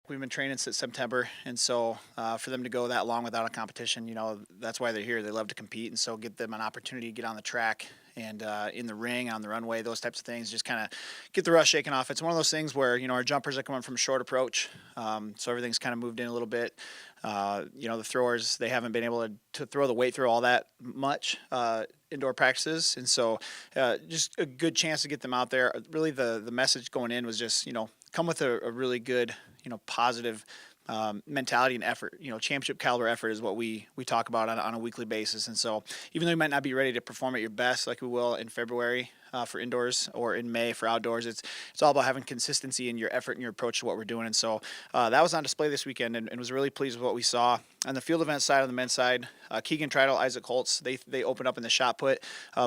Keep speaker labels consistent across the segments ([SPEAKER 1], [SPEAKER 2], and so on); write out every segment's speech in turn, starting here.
[SPEAKER 1] We've been training since September, and so for them to go that long without a competition, that's why they're here. They love to compete, and so get them an opportunity to get on the track and in the ring, on the runway, those types of things, just kind of get the rust shaken off. It's one of those things where, our jumpers are coming from short approach, so everything's kind of moved in a little bit. The throwers, they haven't been able to throw the weight throw all that much indoor practices, and so just a good chance to get them out there. Really, the message going in was just, come with a really good, positive mentality and effort. Championship caliber effort is what we talk about on a weekly basis. And so even though you might not be ready to perform at your best like we will in February for indoors or in May for outdoors, it's all about having consistency in your effort and your approach to what we're doing. And so that was on display this weekend, and was really pleased with what we saw. On the field event side, on the men's side, Keegan Trital, Isaac Holtz, they opened up in the shot put,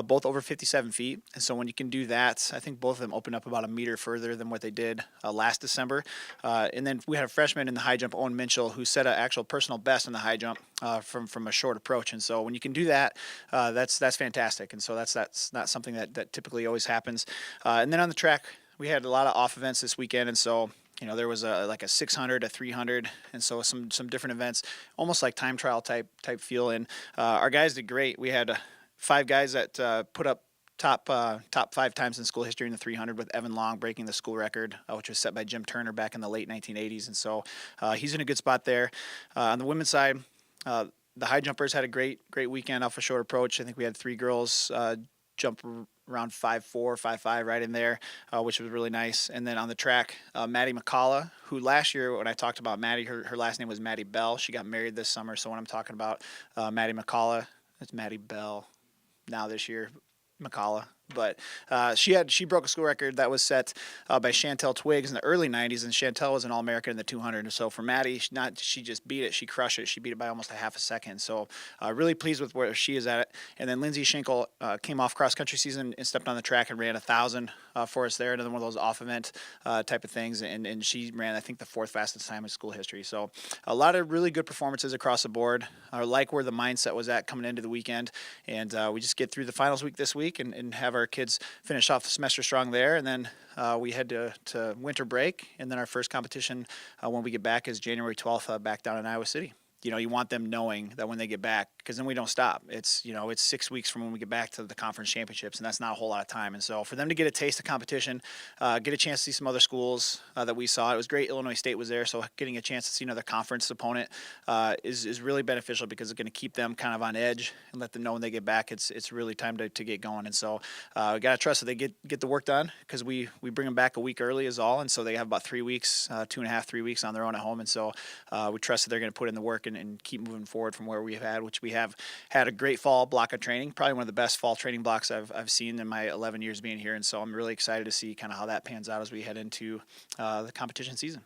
[SPEAKER 1] both over 57 feet. And so when you can do that, I think both of them opened up about a meter further than what they did last December. And then we had a freshman in the high jump, Owen Minchell, who set an actual personal best in the high jump from a short approach. And so when you can do that, that's fantastic. And so that's not something that typically always happens. And then on the track, we had a lot of off events this weekend, and so there was a 600, a 300, and so some different events, almost like time trial type feel. And our guys did great. We had 5 guys that put up top 5 times in school history in the 300, with Evan Long breaking the school record, which was set by Jim Turner back in the late 1980s. And so he's in a good spot there. On the women's side, the high jumpers had a great weekend off a short approach. I think we had 3 girls jump around 5'4", 5'5", right in there, which was really nice. And then on the track, Maddie McCullough, who last year, when I talked about Maddie, her last name was Maddie Bell. She got married this summer, so when I'm talking about Maddie McCullough, it's Maddie Bell now this year, McCullough. But she broke a school record that was set by Chantel Twiggs in the early 90s, and Chantel was an All-American in the 200. And so for Maddie, she just beat it. She crushed it. She beat it by almost a half a second. So really pleased with where she is at it. And then Lindsay Schenkel came off cross-country season and stepped on the track and ran 1,000 for us there, another one of those off-event type of things. And she ran, I think, the 4th fastest time in school history. So a lot of really good performances across the board. I like where the mindset was at coming into the weekend. And we just get through the finals week this week and have our kids finish off the semester strong there, and then we head to winter break, and then our first competition when we get back is January 12th back down in Iowa City. You want them knowing that when they get back, because then we don't stop. It's 6 weeks from when we get back to the conference championships, and that's not a whole lot of time. And so for them to get a taste of competition, get a chance to see some other schools that we saw, it was great. Illinois State was there, so getting a chance to see another conference opponent is really beneficial, because it's going to keep them kind of on edge and let them know when they get back it's really time to get going. And so we got to trust that they get the work done, because we bring them back a week early is all, and so they have about 3 weeks, 2.5, 3 weeks on their own at home. And so we trust that they're going to put in the work and keep moving forward from where we have had, which we have had a great fall block of training, probably one of the best fall training blocks I've seen in my 11 years being here. And so I'm really excited to see kind of how that pans out as we head into the competition season.